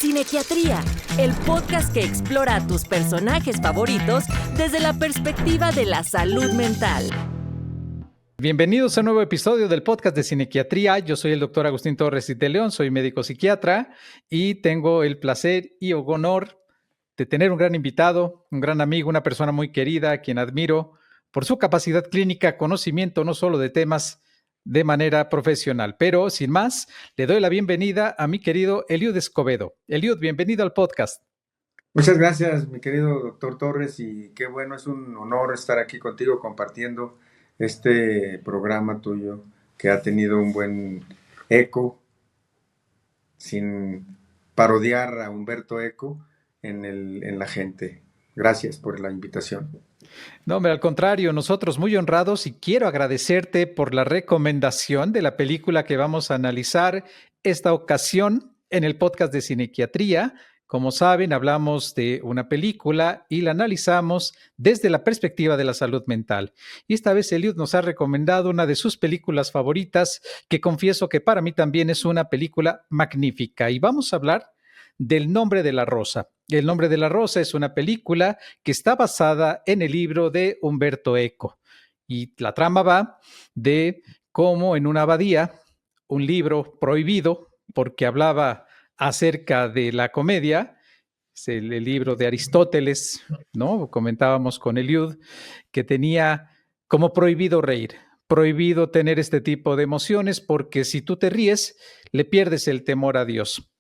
Cinequiatría, el podcast que explora a tus personajes favoritos desde la perspectiva de la salud mental. Bienvenidos a un nuevo episodio del podcast de Cinequiatría. Yo soy el doctor Agustín Torres y de León, soy médico psiquiatra y tengo el placer y honor de tener un gran invitado, un gran amigo, una persona muy querida, a quien admiro por su capacidad clínica, conocimiento no solo de temas de manera profesional. Pero sin más, le doy la bienvenida a mi querido Eliud Escobedo. Eliud, bienvenido al podcast. Muchas gracias, mi querido doctor Torres, y qué bueno, es un honor estar aquí contigo compartiendo este programa tuyo que ha tenido un buen eco, sin parodiar a Humberto Eco en la gente. Gracias por la invitación. No, hombre, al contrario, nosotros muy honrados y quiero agradecerte por la recomendación de la película que vamos a analizar esta ocasión en el podcast de Cinequiatría. Como saben, hablamos de una película y la analizamos desde la perspectiva de la salud mental. Y esta vez Eliud nos ha recomendado una de sus películas favoritas, que confieso que para mí también es una película magnífica. Y vamos a hablar del Nombre de la Rosa. El Nombre de la Rosa es una película que está basada en el libro de Humberto Eco. Y la trama va de cómo en una abadía, un libro prohibido porque hablaba acerca de la comedia, es el libro de Aristóteles, ¿no? Comentábamos con Eliud, que tenía como prohibido reír, prohibido tener este tipo de emociones, porque si tú te ríes, le pierdes el temor a Dios.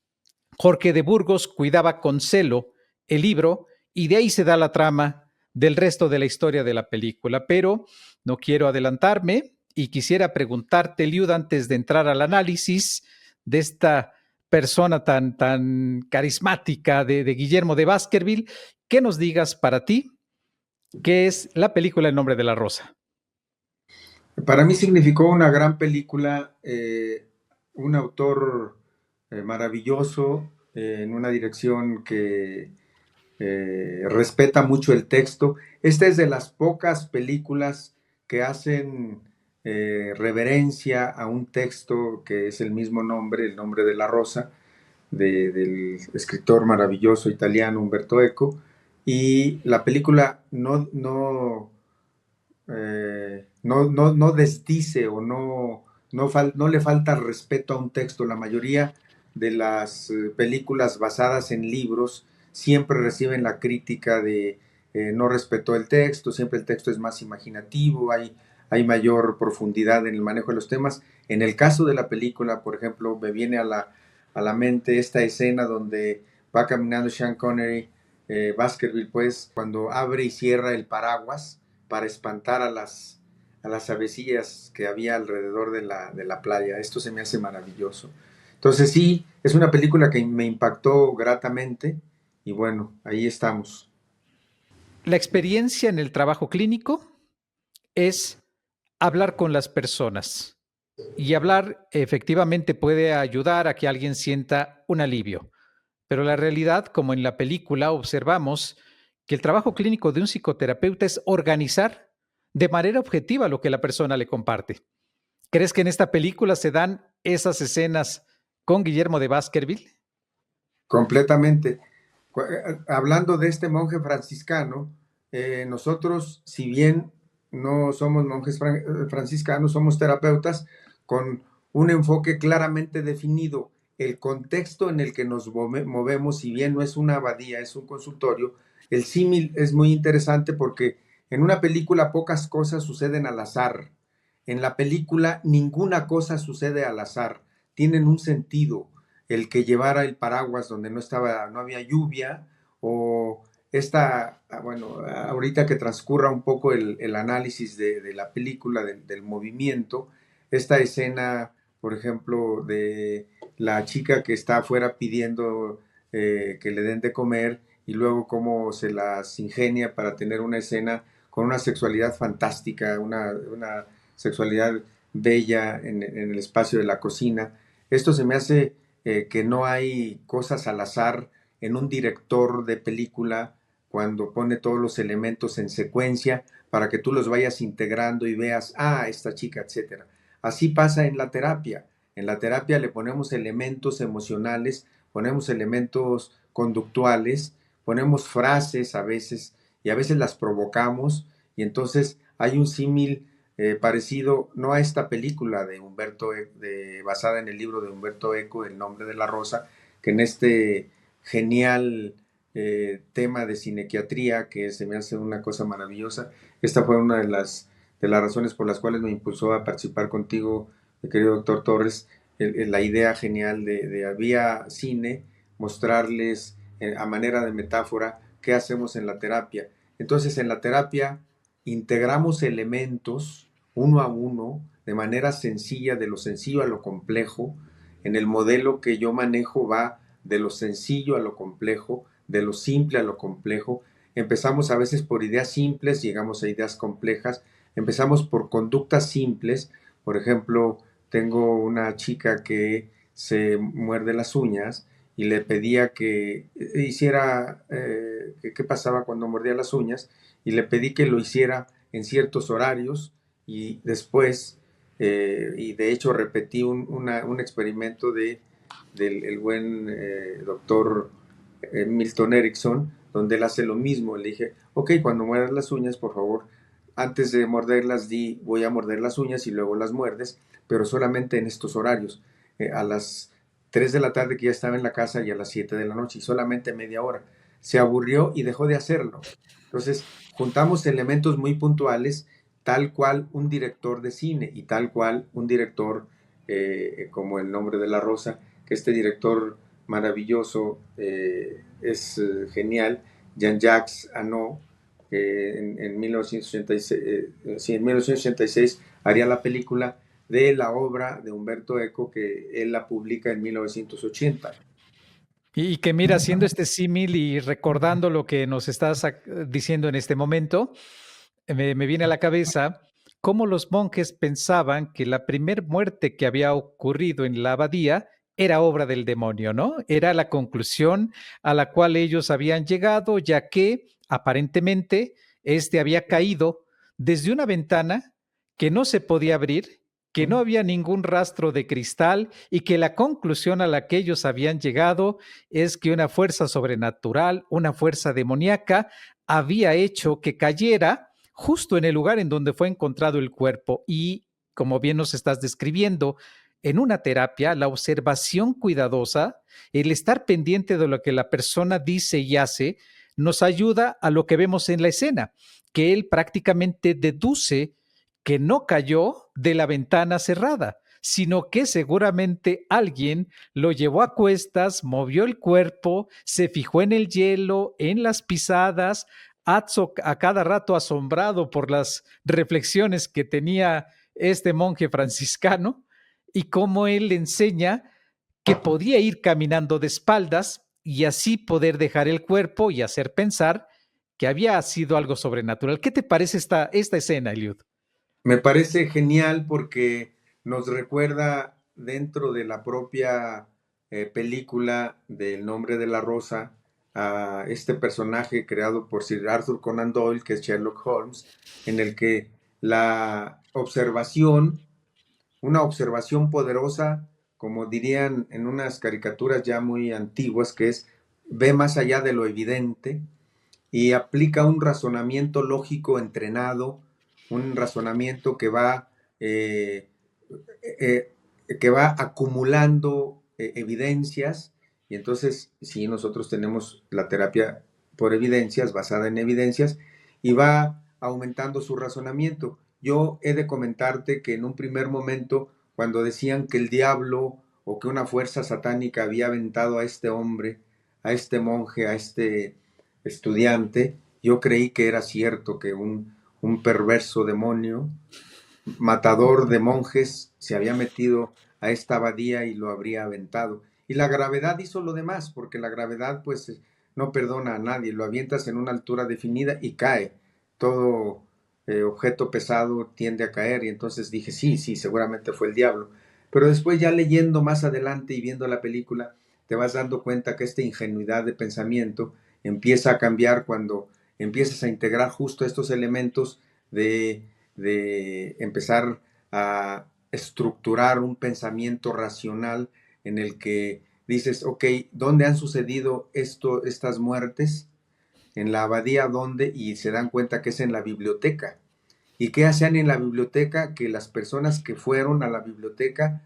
Jorge de Burgos cuidaba con celo el libro y de ahí se da la trama del resto de la historia de la película. Pero no quiero adelantarme y quisiera preguntarte, Eliud, antes de entrar al análisis de esta persona tan carismática de Guillermo de Baskerville, que nos digas para ti qué es la película El Nombre de la Rosa. Para mí significó una gran película, un autor maravilloso, en una dirección que respeta mucho el texto. Esta es de las pocas películas que hacen reverencia a un texto que es el mismo nombre, El Nombre de la Rosa, del escritor maravilloso italiano Umberto Eco. Y la película no desdice o no le falta respeto a un texto. La mayoría de las películas basadas en libros siempre reciben la crítica de no respetó el texto, siempre el texto es más imaginativo, hay mayor profundidad en el manejo de los temas. En el caso de la película, por ejemplo, me viene a la mente esta escena donde va caminando Sean Connery, Baskerville, pues, cuando abre y cierra el paraguas para espantar a las avecillas que había alrededor de la playa. Esto se me hace maravilloso. Entonces sí, es una película que me impactó gratamente y bueno, ahí estamos. La experiencia en el trabajo clínico es hablar con las personas y hablar efectivamente puede ayudar a que alguien sienta un alivio. Pero la realidad, como en la película, observamos que el trabajo clínico de un psicoterapeuta es organizar de manera objetiva lo que la persona le comparte. ¿Crees que en esta película se dan esas escenas con Guillermo de Baskerville? Completamente. Hablando de este monje franciscano, nosotros, si bien no somos monjes franciscanos, somos terapeutas con un enfoque claramente definido. El contexto en el que nos movemos, si bien no es una abadía, es un consultorio, el símil es muy interesante porque en una película pocas cosas suceden al azar. En la película ninguna cosa sucede al azar, tienen un sentido. El que llevara el paraguas donde no había lluvia, o bueno, ahorita que transcurra un poco el análisis de la película, del movimiento, esta escena, por ejemplo, de la chica que está afuera pidiendo que le den de comer y luego cómo se las ingenia para tener una escena con una sexualidad fantástica, una sexualidad bella en el espacio de la cocina. Esto se me hace que no hay cosas al azar en un director de película cuando pone todos los elementos en secuencia para que tú los vayas integrando y veas, esta chica, etcétera. Así pasa en la terapia. En la terapia le ponemos elementos emocionales ponemos elementos conductuales, ponemos frases a veces y a veces las provocamos y entonces hay un símil parecido, no a esta película de basada en el libro de Humberto Eco, El nombre de la rosa, que en este genial tema de cinequiatría, que se me hace una cosa maravillosa. Esta fue una de las razones por las cuales me impulsó a participar contigo, mi querido doctor Torres, la idea genial de había cine, mostrarles a manera de metáfora qué hacemos en la terapia. Entonces, en la terapia integramos elementos uno a uno, de manera sencilla, de lo sencillo a lo complejo. En el modelo que yo manejo va de lo sencillo a lo complejo, de lo simple a lo complejo. Empezamos a veces por ideas simples, llegamos a ideas complejas. Empezamos por conductas simples. Por ejemplo, tengo una chica que se muerde las uñas y le pedía que hiciera, qué pasaba cuando mordía las uñas, y le pedí que lo hiciera en ciertos horarios y después, y de hecho repetí un experimento del buen doctor Milton Erickson, donde él hace lo mismo. Le dije, ok, cuando muerdas las uñas, por favor, antes de morderlas, voy a morder las uñas y luego las muerdes, pero solamente en estos horarios, a las 3 de la tarde que ya estaba en la casa y a las 7 de la noche, y solamente media hora. Se aburrió y dejó de hacerlo. Entonces, juntamos elementos muy puntuales, tal cual un director de cine y tal cual un director como El nombre de la rosa, que este director maravilloso es genial, Jean-Jacques Annaud, que en 1986, sí, en 1986 haría la película de la obra de Humberto Eco, que él la publica en 1980. Y que mira, haciendo este símil y recordando lo que nos estás diciendo en este momento, me viene a la cabeza cómo los monjes pensaban que la primer muerte que había ocurrido en la abadía era obra del demonio, ¿no? Era la conclusión a la cual ellos habían llegado, ya que aparentemente este había caído desde una ventana que no se podía abrir, que no había ningún rastro de cristal y que la conclusión a la que ellos habían llegado es que una fuerza sobrenatural, una fuerza demoníaca, había hecho que cayera justo en el lugar en donde fue encontrado el cuerpo. Y como bien nos estás describiendo, en una terapia, la observación cuidadosa, el estar pendiente de lo que la persona dice y hace, nos ayuda a lo que vemos en la escena, que él prácticamente deduce que no cayó de la ventana cerrada, sino que seguramente alguien lo llevó a cuestas, movió el cuerpo, se fijó en el hielo, en las pisadas, a cada rato asombrado por las reflexiones que tenía este monje franciscano y cómo él le enseña que podía ir caminando de espaldas y así poder dejar el cuerpo y hacer pensar que había sido algo sobrenatural. ¿Qué te parece esta escena, Eliud? Me parece genial porque nos recuerda dentro de la propia película del nombre de la rosa a este personaje creado por Sir Arthur Conan Doyle, que es Sherlock Holmes, en el que la observación, una observación poderosa, como dirían en unas caricaturas ya muy antiguas, que es ve más allá de lo evidente y aplica un razonamiento lógico entrenado, un razonamiento eh, eh, que va acumulando evidencias, y entonces si nosotros tenemos la terapia por evidencias, basada en evidencias, y va aumentando su razonamiento. Yo he de comentarte que en un primer momento, cuando decían que el diablo o que una fuerza satánica había aventado a este hombre, a este monje, a este estudiante, yo creí que era cierto que un perverso demonio, matador de monjes, se había metido a esta abadía y lo habría aventado. Y la gravedad hizo lo demás, porque la gravedad pues no perdona a nadie, lo avientas en una altura definida y cae. Todo objeto pesado tiende a caer, y entonces dije, sí, seguramente fue el diablo. Pero después ya leyendo más adelante y viendo la película, te vas dando cuenta que esta ingenuidad de pensamiento empieza a cambiar cuando empiezas a integrar justo estos elementos de empezar a estructurar un pensamiento racional en el que dices, ok, ¿dónde han sucedido estas muertes? En la abadía, ¿dónde? Y se dan cuenta que es en la biblioteca. ¿Y qué hacían en la biblioteca? Que las personas que fueron a la biblioteca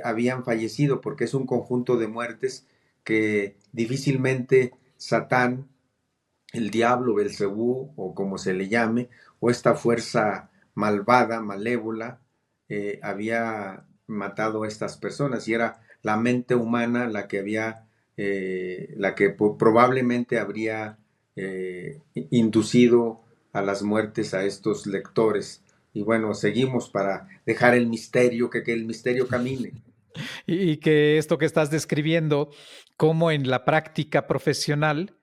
habían fallecido, porque es un conjunto de muertes que difícilmente Satán, el diablo, Belcebú, o como se le llame, o esta fuerza malvada, malévola, había matado a estas personas, y era la mente humana la que había, la que probablemente habría inducido a las muertes a estos lectores. Y bueno, seguimos para dejar el misterio, que el misterio camine. Y que esto que estás describiendo, como en la práctica profesional,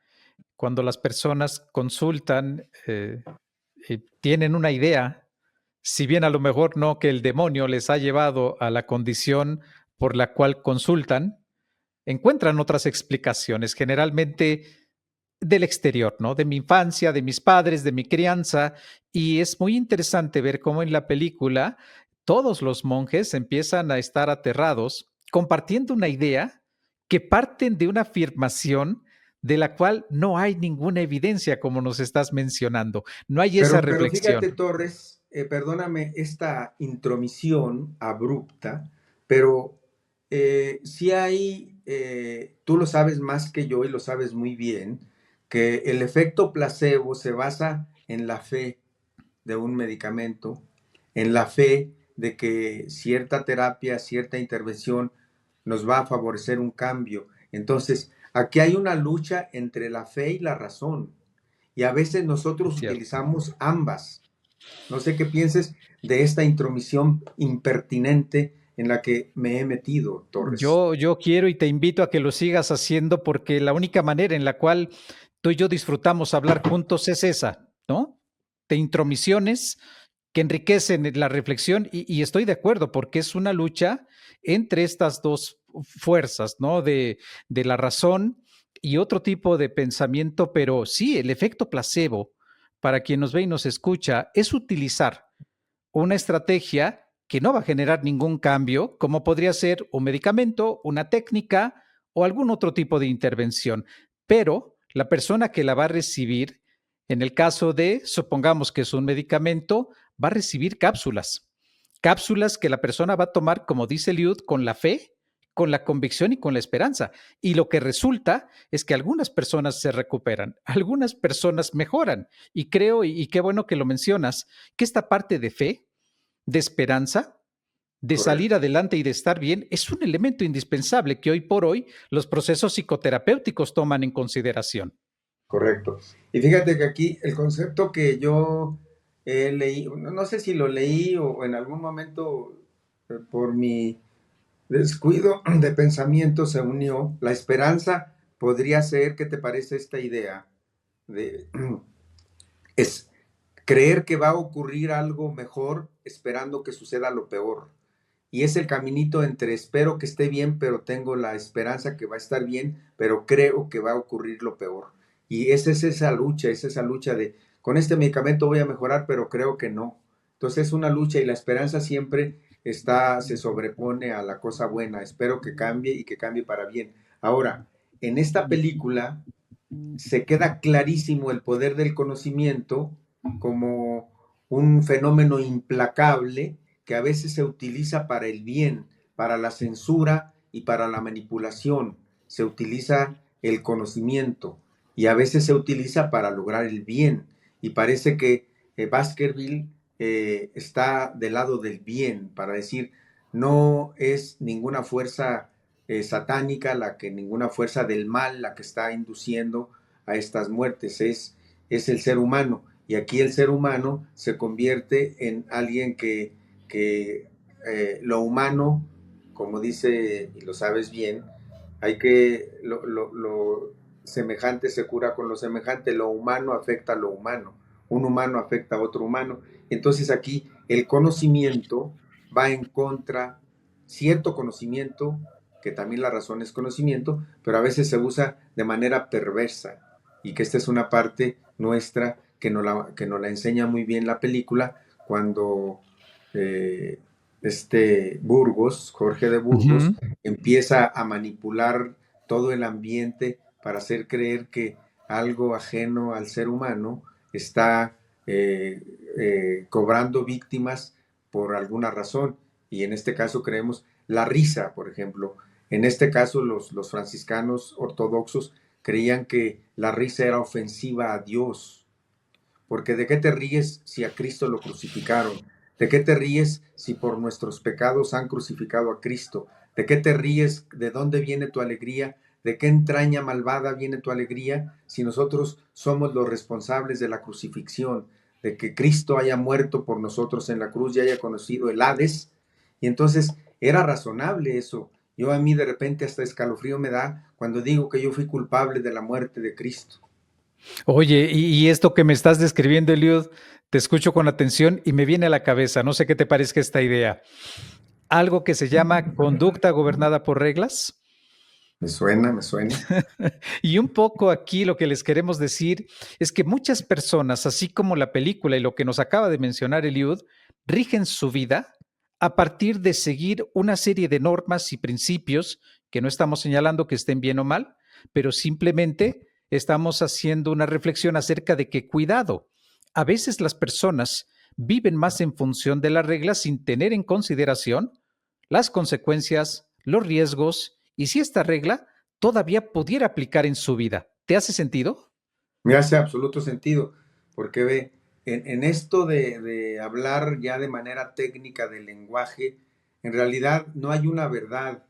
cuando las personas consultan, tienen una idea, si bien a lo mejor no que el demonio les ha llevado a la condición por la cual consultan, encuentran otras explicaciones, generalmente del exterior, ¿no? De mi infancia, de mis padres, de mi crianza, y es muy interesante ver cómo en la película todos los monjes empiezan a estar aterrados, compartiendo una idea que parten de una afirmación de la cual no hay ninguna evidencia, como nos estás mencionando. No hay esa Pero fíjate, reflexión. Torres, perdóname esta intromisión abrupta, pero sí hay, tú lo sabes más que yo y lo sabes muy bien, que el efecto placebo se basa en la fe de un medicamento, en la fe de que cierta terapia, cierta intervención nos va a favorecer un cambio. Entonces, aquí hay una lucha entre la fe y la razón, y a veces nosotros Cierto. utilizamos ambas. No sé qué pienses de esta intromisión impertinente en la que me he metido, Torres. Yo quiero y te invito a que lo sigas haciendo porque la única manera en la cual tú y yo disfrutamos hablar juntos es esa, ¿no? De intromisiones que enriquecen la reflexión y estoy de acuerdo porque es una lucha entre estas dos fuerzas, ¿no? De la razón y otro tipo de pensamiento, pero sí, el efecto placebo, para quien nos ve y nos escucha, es utilizar una estrategia que no va a generar ningún cambio, como podría ser un medicamento, una técnica o algún otro tipo de intervención. Pero la persona que la va a recibir, en el caso de, supongamos que es un medicamento, va a recibir cápsulas. Cápsulas que la persona va a tomar, como dice Liud, con la fe, con la convicción y con la esperanza. Y lo que resulta es que algunas personas se recuperan, algunas personas mejoran. Y creo, y qué bueno que lo mencionas, que esta parte de fe, de esperanza, de salir Correcto, adelante y de estar bien, es un elemento indispensable que hoy por hoy los procesos psicoterapéuticos toman en consideración. correcto. Y fíjate que aquí el concepto que yo leí, no sé si lo leí o en algún momento por mi descuido de pensamiento se unió, la esperanza podría ser, ¿qué te parece esta idea? De, es creer que va a ocurrir algo mejor esperando que suceda lo peor. Y es el caminito entre espero que esté bien, pero tengo la esperanza que va a estar bien, pero creo que va a ocurrir lo peor. Y esa es esa lucha de, con este medicamento voy a mejorar, pero creo que no. Entonces es una lucha y la esperanza siempre se sobrepone a la cosa buena. Espero que cambie y que cambie para bien. Ahora, en esta película se queda clarísimo el poder del conocimiento como un fenómeno implacable que a veces se utiliza para el bien, para la censura y para la manipulación. Se utiliza el conocimiento y a veces se utiliza para lograr el bien. Y parece que Baskerville está del lado del bien, para decir, no es ninguna fuerza satánica, ninguna fuerza del mal la que está induciendo a estas muertes, es el ser humano. Y aquí el ser humano se convierte en alguien que lo humano, como dice, y lo sabes bien, hay que, lo semejante se cura con lo semejante, lo humano afecta a lo humano, un humano afecta a otro humano. Entonces aquí el conocimiento va en contra, cierto conocimiento, que también la razón es conocimiento, pero a veces se usa de manera perversa y que esta es una parte nuestra que nos la enseña muy bien la película cuando Burgos, Jorge de Burgos, Ujú. empieza a manipular todo el ambiente para hacer creer que algo ajeno al ser humano está cobrando víctimas por alguna razón. Y en este caso creemos la risa, por ejemplo. En este caso los franciscanos ortodoxos creían que la risa era ofensiva a Dios, porque ¿de qué te ríes si a Cristo lo crucificaron? ¿De qué te ríes si por nuestros pecados han crucificado a Cristo? ¿De qué te ríes? ¿De dónde viene tu alegría? ¿De qué entraña malvada viene tu alegría si nosotros somos los responsables de la crucifixión, de que Cristo haya muerto por nosotros en la cruz y haya conocido el Hades? Y entonces era razonable eso. Yo a mí de repente hasta escalofrío me da cuando digo que yo fui culpable de la muerte de Cristo. Oye, y esto que me estás describiendo, Eliud, te escucho con atención y me viene a la cabeza, no sé qué te parezca esta idea. Algo que se llama conducta gobernada por reglas. Me suena, me suena. Y un poco aquí lo que les queremos decir es que muchas personas, así como la película y lo que nos acaba de mencionar Eliud, rigen su vida a partir de seguir una serie de normas y principios que no estamos señalando que estén bien o mal, pero simplemente estamos haciendo una reflexión acerca de que cuidado, a veces las personas viven más en función de las reglas sin tener en consideración las consecuencias, los riesgos y si esta regla todavía pudiera aplicar en su vida. ¿Te hace sentido? Me hace absoluto sentido, porque ve, en esto de hablar ya de manera técnica del lenguaje, en realidad no hay una verdad,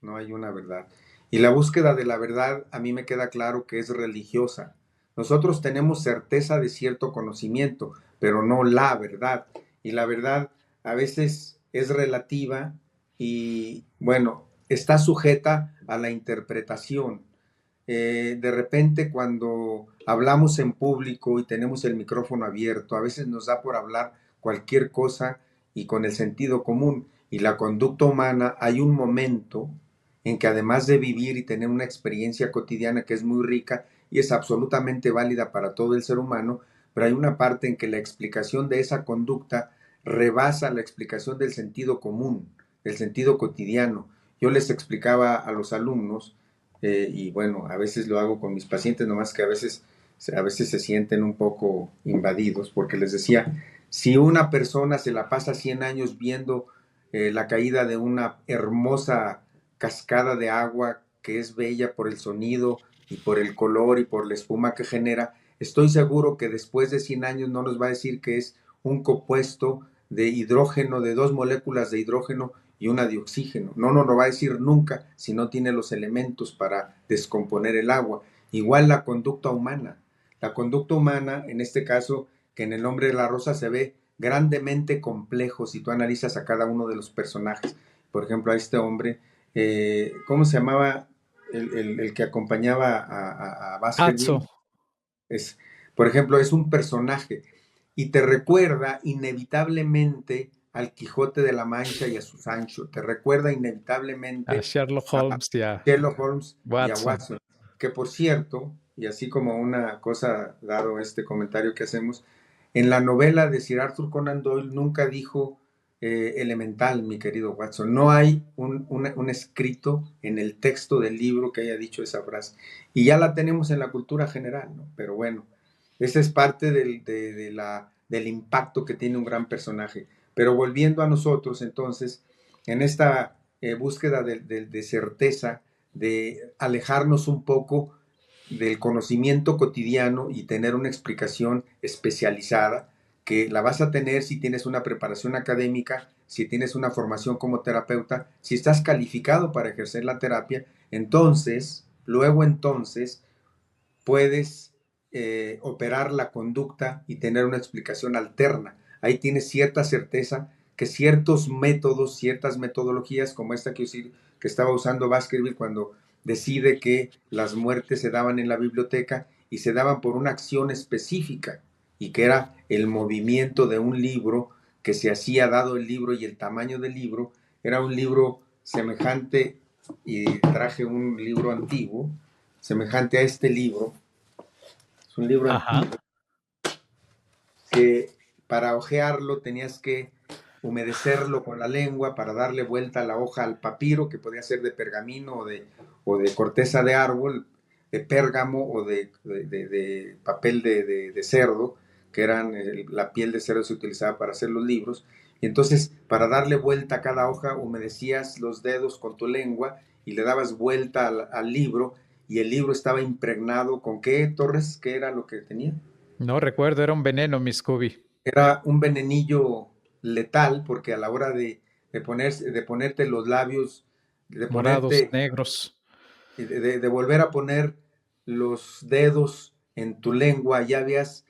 no hay una verdad. Y la búsqueda de la verdad a mí me queda claro que es religiosa. Nosotros tenemos certeza de cierto conocimiento, pero no la verdad. Y la verdad a veces es relativa y, bueno, está sujeta a la interpretación. De repente cuando hablamos en público y tenemos el micrófono abierto, a veces nos da por hablar cualquier cosa y con el sentido común y la conducta humana, hay un momento en que además de vivir y tener una experiencia cotidiana que es muy rica y es absolutamente válida para todo el ser humano, pero hay una parte en que la explicación de esa conducta rebasa la explicación del sentido común, del sentido cotidiano. Yo les explicaba a los alumnos y bueno, a veces lo hago con mis pacientes, nomás que a veces se sienten un poco invadidos, porque les decía, si una persona se la pasa 100 años viendo la caída de una hermosa cascada de agua que es bella por el sonido y por el color y por la espuma que genera, estoy seguro que después de 100 años no nos va a decir que es un compuesto de hidrógeno, de dos moléculas de hidrógeno y una de oxígeno. No nos lo va a decir nunca si no tiene los elementos para descomponer el agua. Igual la conducta humana. La conducta humana, en este caso, que en El Hombre de la Rosa se ve grandemente complejo si tú analizas a cada uno de los personajes. Por ejemplo, a este hombre, ¿cómo se llamaba el que acompañaba a Atso. Baskerville? Es, por ejemplo, es un personaje y te recuerda inevitablemente al Quijote de la Mancha y a su Sancho, te recuerda A inevitablemente Sherlock a Holmes y a Sherlock Holmes y a Watson. Watson, que por cierto, y así como una cosa, dado este comentario que hacemos, en la novela de Sir Arthur Conan Doyle nunca dijo elemental, mi querido Watson. No hay un escrito en el texto del libro que haya dicho esa frase. Y ya la tenemos en la cultura general, ¿no? Pero bueno, esa es parte del impacto que tiene un gran personaje. Pero volviendo a nosotros, entonces, en esta búsqueda de certeza, de alejarnos un poco del conocimiento cotidiano y tener una explicación especializada, que la vas a tener si tienes una preparación académica, si tienes una formación como terapeuta, si estás calificado para ejercer la terapia, entonces, luego entonces, puedes operar la conducta y tener una explicación alterna. Ahí tienes cierta certeza que ciertos métodos, ciertas metodologías, como esta que estaba usando Baskerville cuando decide que las muertes se daban en la biblioteca y se daban por una acción específica y que era el movimiento de un libro que se hacía dado el libro y el tamaño del libro, era un libro semejante, y traje un libro antiguo, semejante a este libro. Es un libro Ajá. antiguo que para hojearlo tenías que humedecerlo con la lengua para darle vuelta a la hoja al papiro, que podía ser de pergamino o de corteza de árbol, de pérgamo o de papel de cerdo, que eran la piel de cerdo se utilizaba para hacer los libros. Y entonces, para darle vuelta a cada hoja, humedecías los dedos con tu lengua y le dabas vuelta al libro, y el libro estaba impregnado con ¿qué, Torres? ¿Qué era lo que tenía? No recuerdo, era un veneno, mi Scooby. Era un venenillo letal, porque a la hora de ponerte los labios, de Morados, ponerte, negros. de volver a poner los dedos en tu lengua, ya habías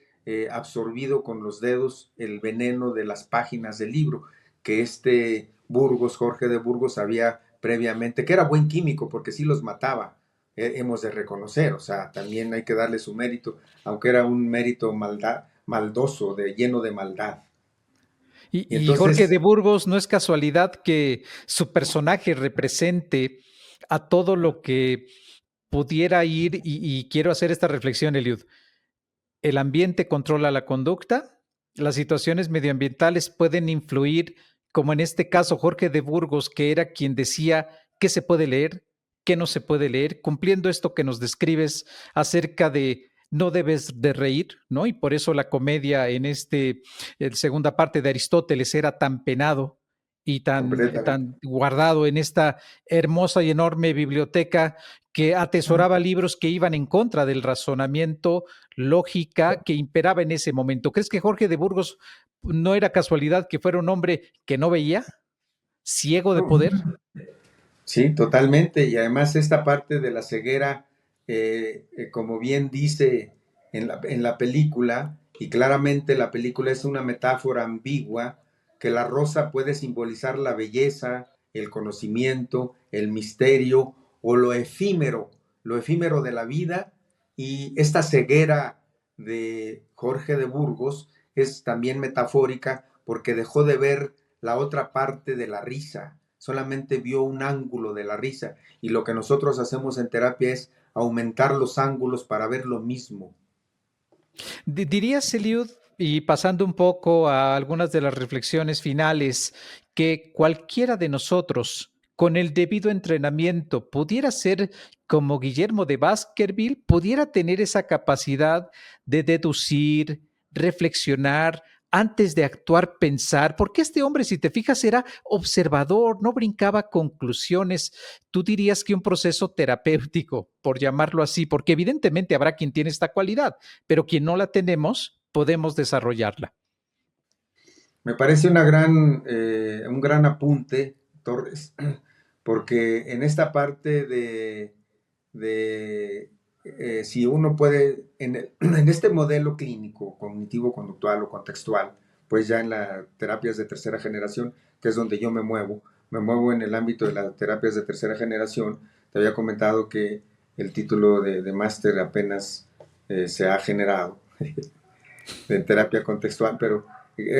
absorbido con los dedos el veneno de las páginas del libro, que Burgos, Jorge de Burgos, había previamente, que era buen químico, porque sí los mataba, hemos de reconocer, o sea, también hay que darle su mérito, aunque era un mérito maldoso, lleno de maldad. Y Y Jorge de entonces, Burgos, no es casualidad que su personaje represente a todo lo que pudiera ir, y quiero hacer esta reflexión, Eliud. El ambiente controla la conducta, las situaciones medioambientales pueden influir, como en este caso Jorge de Burgos, que era quien decía qué se puede leer, qué no se puede leer, cumpliendo esto que nos describes acerca de no debes de reír, ¿no? Y por eso la comedia en segunda parte de Aristóteles era tan penado y completamente. tan guardado en esta hermosa y enorme biblioteca que atesoraba libros que iban en contra del razonamiento lógica que imperaba en ese momento. ¿Crees que Jorge de Burgos no era casualidad que fuera un hombre que no veía, ciego de poder? Sí, totalmente. Y además esta parte de la ceguera, como bien dice en la película, y claramente la película es una metáfora ambigua, que la rosa puede simbolizar la belleza, el conocimiento, el misterio o lo efímero de la vida. Y esta ceguera de Jorge de Burgos es también metafórica porque dejó de ver la otra parte de la risa, solamente vio un ángulo de la risa, y lo que nosotros hacemos en terapia es aumentar los ángulos para ver lo mismo. ¿Dirías, Eliud, y pasando un poco a algunas de las reflexiones finales, que cualquiera de nosotros, con el debido entrenamiento, pudiera ser como Guillermo de Baskerville, pudiera tener esa capacidad de deducir, reflexionar, antes de actuar, pensar? Porque este hombre, si te fijas, era observador, no brincaba a conclusiones. Tú dirías que un proceso terapéutico, por llamarlo así, porque evidentemente habrá quien tiene esta cualidad, pero quien no la tenemos, podemos desarrollarla. Me parece un gran apunte, Torres, porque en esta parte si uno puede, en este modelo clínico, cognitivo-conductual o contextual, pues ya en las terapias de tercera generación, que es donde yo me muevo en el ámbito de las terapias de tercera generación. Te había comentado que el título de máster apenas se ha generado de terapia contextual, pero,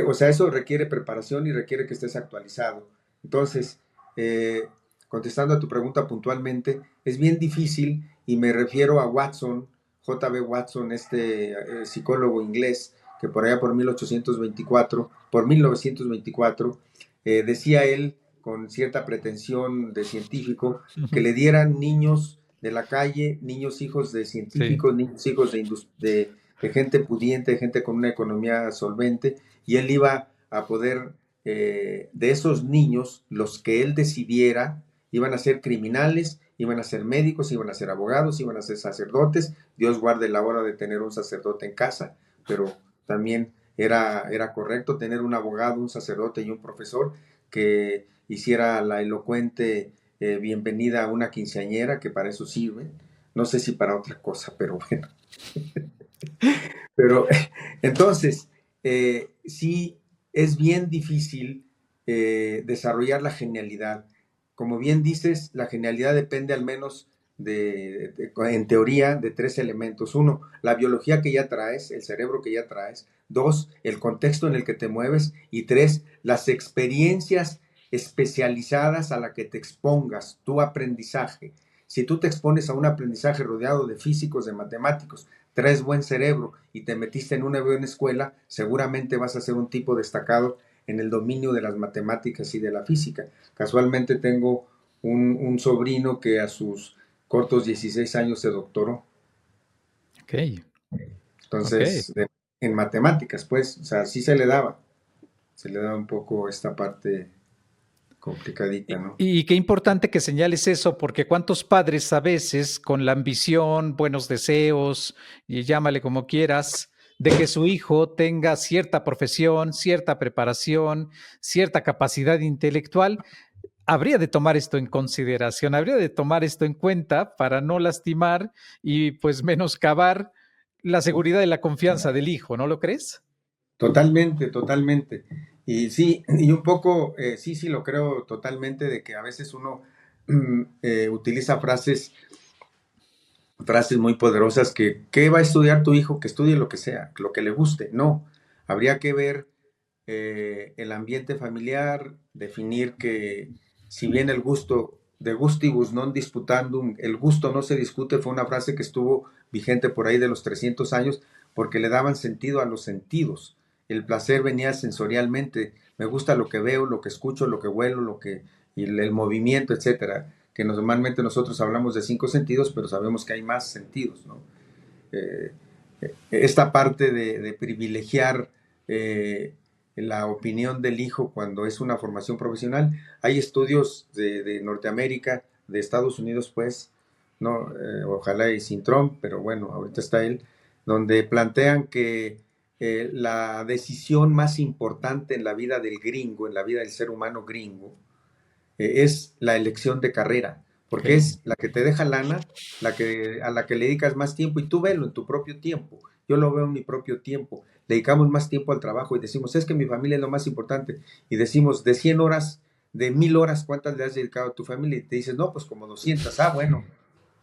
o sea, eso requiere preparación y requiere que estés actualizado. Entonces, contestando a tu pregunta puntualmente, es bien difícil, y me refiero a Watson, J.B. Watson, psicólogo inglés, que por allá por 1924, decía él, con cierta pretensión de científico, que le dieran niños de la calle, niños hijos de Sí. científicos, niños hijos de gente pudiente, de gente con una economía solvente, y él iba a poder, de esos niños, los que él decidiera, iban a ser criminales, iban a ser médicos, iban a ser abogados, iban a ser sacerdotes. Dios guarde la hora de tener un sacerdote en casa, pero también era correcto tener un abogado, un sacerdote y un profesor que hiciera la elocuente bienvenida a una quinceañera, que para eso sirve. No sé si para otra cosa, pero bueno. Pero entonces, sí es bien difícil desarrollar la genialidad. Como bien dices, la genialidad depende al menos en teoría, de tres elementos. Uno, la biología que ya traes, el cerebro que ya traes. Dos, el contexto en el que te mueves. Y tres, las experiencias especializadas a la que te expongas, tu aprendizaje. Si tú te expones a un aprendizaje rodeado de físicos, de matemáticos, traes buen cerebro y te metiste en una buena escuela, seguramente vas a ser un tipo destacado en el dominio de las matemáticas y de la física. Casualmente tengo un sobrino que a sus cortos 16 años se doctoró. Ok, ok. Entonces, en matemáticas, pues, o sea, sí se le daba un poco esta parte complicadita, ¿no? Y qué importante que señales eso, porque cuántos padres a veces con la ambición, buenos deseos, y llámale como quieras, de que su hijo tenga cierta profesión, cierta preparación, cierta capacidad intelectual, habría de tomar esto en consideración, habría de tomar esto en cuenta para no lastimar y pues menoscabar la seguridad y la confianza del hijo, ¿no lo crees? Totalmente, totalmente. Y sí, y un poco, sí, sí, lo creo totalmente de que a veces uno utiliza frases muy poderosas que, ¿qué va a estudiar tu hijo? Que estudie lo que sea, lo que le guste. No, habría que ver el ambiente familiar, definir que si bien el gusto, de gustibus non disputandum, el gusto no se discute, fue una frase que estuvo vigente por ahí de los 300 años, porque le daban sentido a los sentidos. El placer venía sensorialmente, me gusta lo que veo, lo que escucho, lo que huelo, y el movimiento, etcétera, que normalmente nosotros hablamos de 5 sentidos, pero sabemos que hay más sentidos, ¿no? Eh, Esta parte de privilegiar la opinión del hijo cuando es una formación profesional. Hay estudios de Norteamérica, de Estados Unidos, pues, no, ojalá y sin Trump, pero bueno, ahorita está él, donde plantean que la decisión más importante en la vida del gringo, en la vida del ser humano gringo, es la elección de carrera, porque Ok. es la que te deja lana, a la que le dedicas más tiempo, y tú velo en tu propio tiempo. Yo lo veo en mi propio tiempo. Dedicamos más tiempo al trabajo y decimos, es que mi familia es lo más importante. Y decimos, de 100 horas, de 1000 horas, ¿cuántas le has dedicado a tu familia? Y te dices, no, pues como 200. Ah, bueno.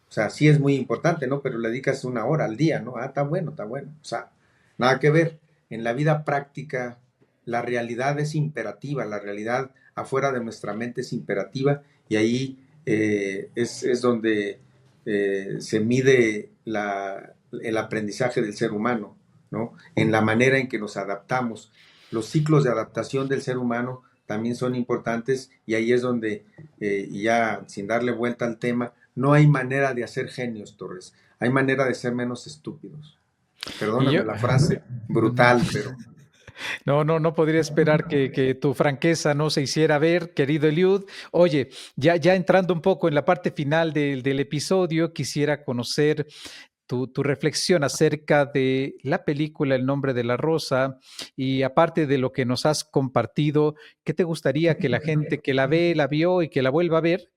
O sea, sí es muy importante, ¿no? Pero le dedicas 1 hora al día, ¿no? Ah, está bueno, está bueno. O sea, nada que ver. En la vida práctica, la realidad es imperativa, la realidad afuera de nuestra mente es imperativa, y ahí es donde se mide el aprendizaje del ser humano, ¿no? En la manera en que nos adaptamos. Los ciclos de adaptación del ser humano también son importantes, y ahí es donde, y ya sin darle vuelta al tema, no hay manera de hacer genios, Torres. Hay manera de ser menos estúpidos. Y Perdóname yo, la frase brutal, pero no podría esperar que tu franqueza no se hiciera ver, querido Eliud. Oye, ya entrando un poco en la parte final del episodio, quisiera conocer tu reflexión acerca de la película El nombre de la rosa y aparte de lo que nos has compartido, ¿qué te gustaría que la gente que la ve, la vio y que la vuelva a ver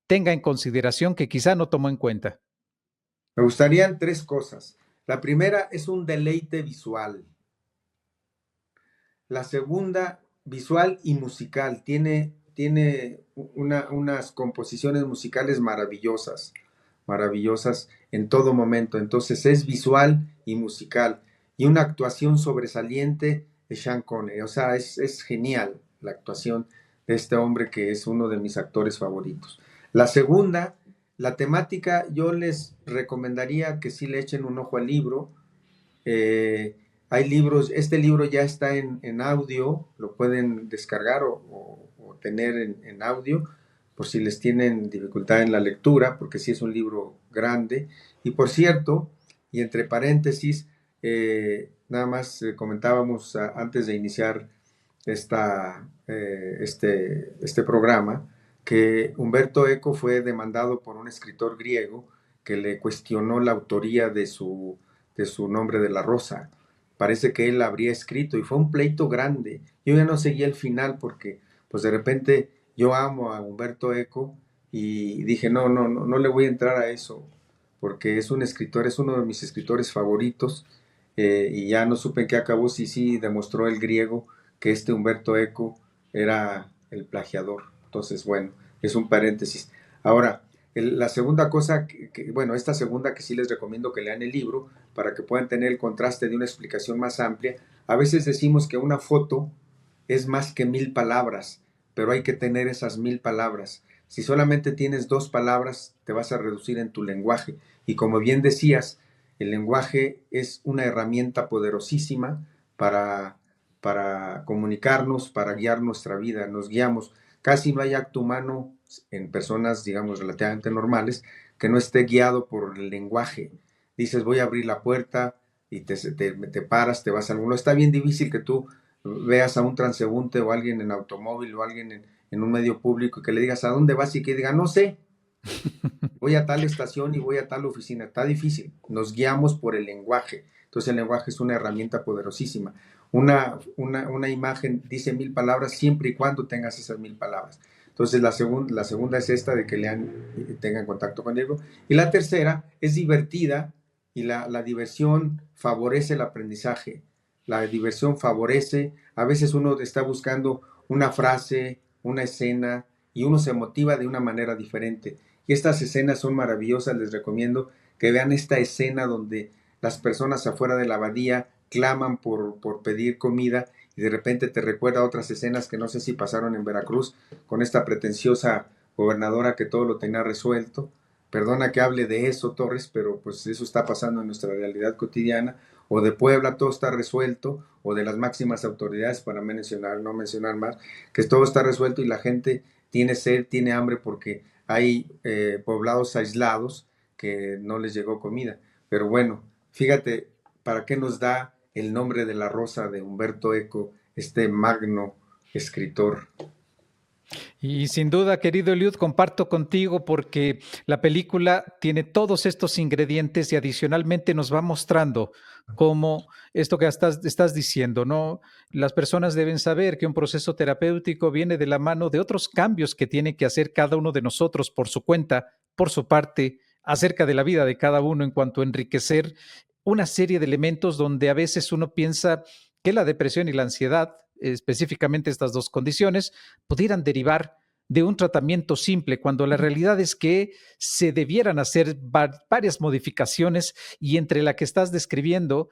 tenga en consideración que quizá no tomó en cuenta? me gustarían 3 cosas. La primera es un deleite visual. La segunda, visual y musical. Tiene unas composiciones musicales maravillosas, maravillosas en todo momento. Entonces es visual y musical. Y una actuación sobresaliente de Sean Connery. O sea, es genial la actuación de este hombre que es uno de mis actores favoritos. La segunda, la temática, yo les recomendaría que sí le echen un ojo al libro. Hay libros, este libro ya está en audio, lo pueden descargar o tener en audio, por si les tienen dificultad en la lectura, porque sí es un libro grande. Y por cierto, y entre paréntesis, nada más comentábamos antes de iniciar este programa, que Humberto Eco fue demandado por un escritor griego que le cuestionó la autoría de su Nombre de la Rosa. Parece que él habría escrito y fue un pleito grande. Yo ya no seguía el final porque pues de repente yo amo a Humberto Eco y dije, no le voy a entrar a eso porque es un escritor, es uno de mis escritores favoritos, y ya no supe en qué acabó, si sí demostró el griego que este Humberto Eco era el plagiador. Entonces, bueno, es un paréntesis. Ahora, la segunda cosa, bueno, esta segunda que sí les recomiendo que lean el libro para que puedan tener el contraste de una explicación más amplia. A veces decimos que una foto es más que 1000 palabras, pero hay que tener esas 1000 palabras. Si solamente tienes 2 palabras, te vas a reducir en tu lenguaje. Y como bien decías, el lenguaje es una herramienta poderosísima para, para comunicarnos, para guiar nuestra vida, nos guiamos. Casi no hay acto humano en personas, digamos, relativamente normales, que no esté guiado por el lenguaje. Dices, voy a abrir la puerta y te paras, te vas a algún lado. Está bien difícil que tú veas a un transeúnte o alguien en automóvil o alguien en un medio público y que le digas, ¿a dónde vas? Y que diga, no sé, voy a tal estación y voy a tal oficina. Está difícil. Nos guiamos por el lenguaje. Entonces el lenguaje es una herramienta poderosísima. Una imagen dice 1000 palabras siempre y cuando tengas esas 1000 palabras. Entonces la segunda es esta de que lean y tengan contacto con el libro. Y la tercera es divertida y la diversión favorece el aprendizaje. La diversión favorece, a veces uno está buscando una frase, una escena y uno se motiva de una manera diferente. Y estas escenas son maravillosas, les recomiendo que vean esta escena donde las personas afuera de la abadía claman por pedir comida y de repente te recuerda otras escenas que no sé si pasaron en Veracruz con esta pretenciosa gobernadora que todo lo tenía resuelto. Perdona que hable de eso, Torres, pero pues eso está pasando en nuestra realidad cotidiana. O de Puebla todo está resuelto, o de las máximas autoridades, para no mencionar más, que todo está resuelto y la gente tiene sed, tiene hambre porque hay poblados aislados que no les llegó comida. Pero bueno, fíjate, ¿para qué nos da el nombre de la rosa de Humberto Eco, este magno escritor? Y sin duda, querido Eliud, comparto contigo porque la película tiene todos estos ingredientes y adicionalmente nos va mostrando cómo esto que estás diciendo, ¿no? Las personas deben saber que un proceso terapéutico viene de la mano de otros cambios que tiene que hacer cada uno de nosotros por su cuenta, por su parte, acerca de la vida de cada uno en cuanto a enriquecer una serie de elementos donde a veces uno piensa que la depresión y la ansiedad, específicamente estas dos condiciones, pudieran derivar de un tratamiento simple, cuando la realidad es que se debieran hacer varias modificaciones y entre la que estás describiendo,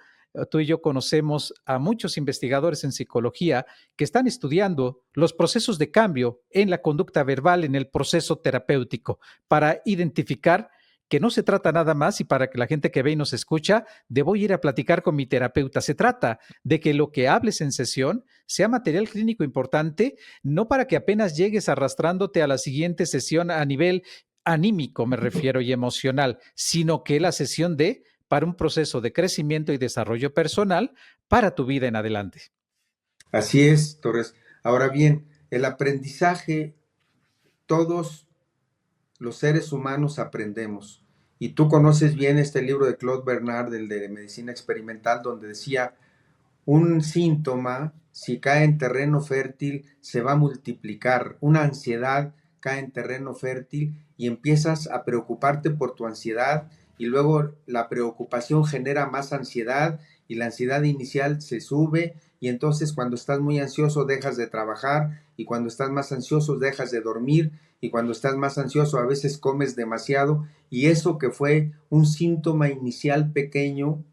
tú y yo conocemos a muchos investigadores en psicología que están estudiando los procesos de cambio en la conducta verbal, en el proceso terapéutico, para identificar que no se trata nada más, y para que la gente que ve y nos escucha, de voy a ir a platicar con mi terapeuta. Se trata de que lo que hables en sesión sea material clínico importante, no para que apenas llegues arrastrándote a la siguiente sesión a nivel anímico, me refiero, y emocional, sino que la sesión de para un proceso de crecimiento y desarrollo personal para tu vida en adelante. Así es, Torres. Ahora bien, el aprendizaje, todos los seres humanos aprendemos. Y tú conoces bien este libro de Claude Bernard, el de medicina experimental, donde decía, un síntoma, si cae en terreno fértil, se va a multiplicar. Una ansiedad cae en terreno fértil y empiezas a preocuparte por tu ansiedad y luego la preocupación genera más ansiedad y la ansiedad inicial se sube y entonces cuando estás muy ansioso dejas de trabajar y cuando estás más ansioso dejas de dormir y cuando estás más ansioso a veces comes demasiado y eso que fue un síntoma inicial pequeño,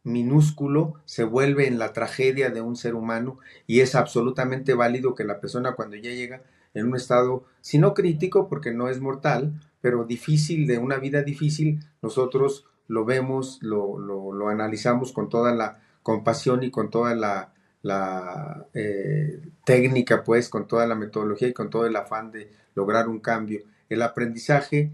minúsculo, se vuelve en la tragedia de un ser humano y es absolutamente válido que la persona cuando ya llega en un estado, si no crítico porque no es mortal, pero difícil, de una vida difícil, nosotros lo vemos, lo analizamos con toda la compasión y con toda la técnica, pues, con toda la metodología y con todo el afán de lograr un cambio. El aprendizaje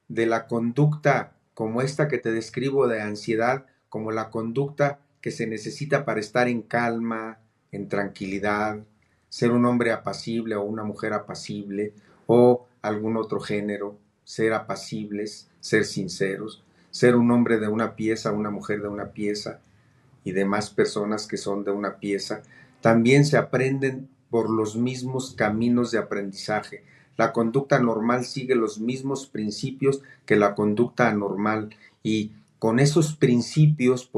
de la conducta como esta que te describo de ansiedad, como la conducta que se necesita para estar en calma, en tranquilidad, ser un hombre apacible o una mujer apacible o algún otro género, ser apacibles, ser sinceros, ser un hombre de una pieza, una mujer de una pieza y demás personas que son de una pieza, también se aprenden por los mismos caminos de aprendizaje. La conducta normal sigue los mismos principios que la conducta anormal y con esos principios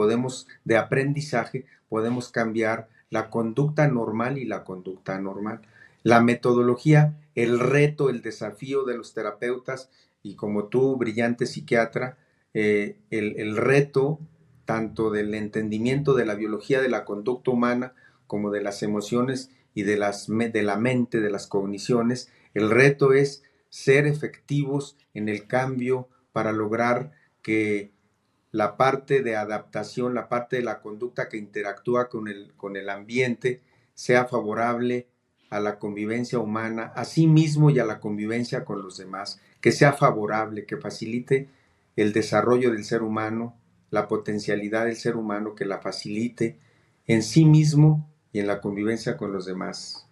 de aprendizaje podemos cambiar la conducta normal y la conducta anormal. La metodología, el reto, el desafío de los terapeutas y como tú, brillante psiquiatra, el reto tanto del entendimiento de la biología de la conducta humana como de las emociones y de la mente, de las cogniciones. El reto es ser efectivos en el cambio para lograr que la parte de adaptación, la parte de la conducta que interactúa con el ambiente, sea favorable a la convivencia humana, a sí mismo y a la convivencia con los demás, que sea favorable, que facilite el desarrollo del ser humano, la potencialidad del ser humano, que la facilite en sí mismo y en la convivencia con los demás.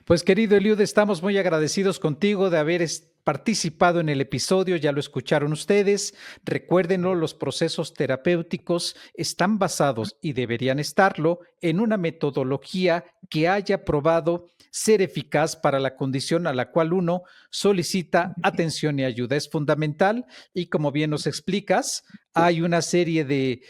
Pues querido Eliud, estamos muy agradecidos contigo de haber participado en el episodio, ya lo escucharon ustedes. Recuérdenlo, los procesos terapéuticos están basados, y deberían estarlo, en una metodología que haya probado ser eficaz para la condición a la cual uno solicita atención y ayuda. Es fundamental, y como bien nos explicas, hay una serie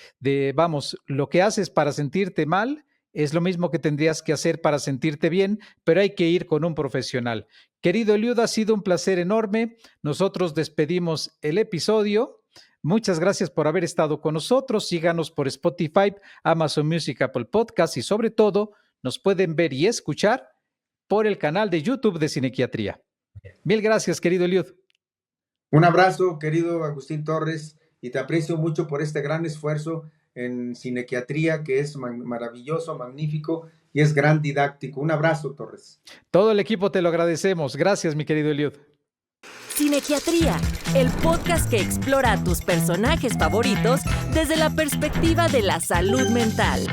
vamos, lo que haces para sentirte mal es lo mismo que tendrías que hacer para sentirte bien, pero hay que ir con un profesional. Querido Eliud, ha sido un placer enorme. Nosotros despedimos el episodio. Muchas gracias por haber estado con nosotros. Síganos por Spotify, Amazon Music, Apple Podcasts y sobre todo nos pueden ver y escuchar por el canal de YouTube de Cinequiatría. Mil gracias, querido Eliud. Un abrazo, querido Agustín Torres, y te aprecio mucho por este gran esfuerzo en Cinequiatría, que es maravilloso, magnífico y es gran didáctico. Un abrazo, Torres. Todo el equipo te lo agradecemos. Gracias, mi querido Eliud. Cinequiatría, el podcast que explora a tus personajes favoritos desde la perspectiva de la salud mental.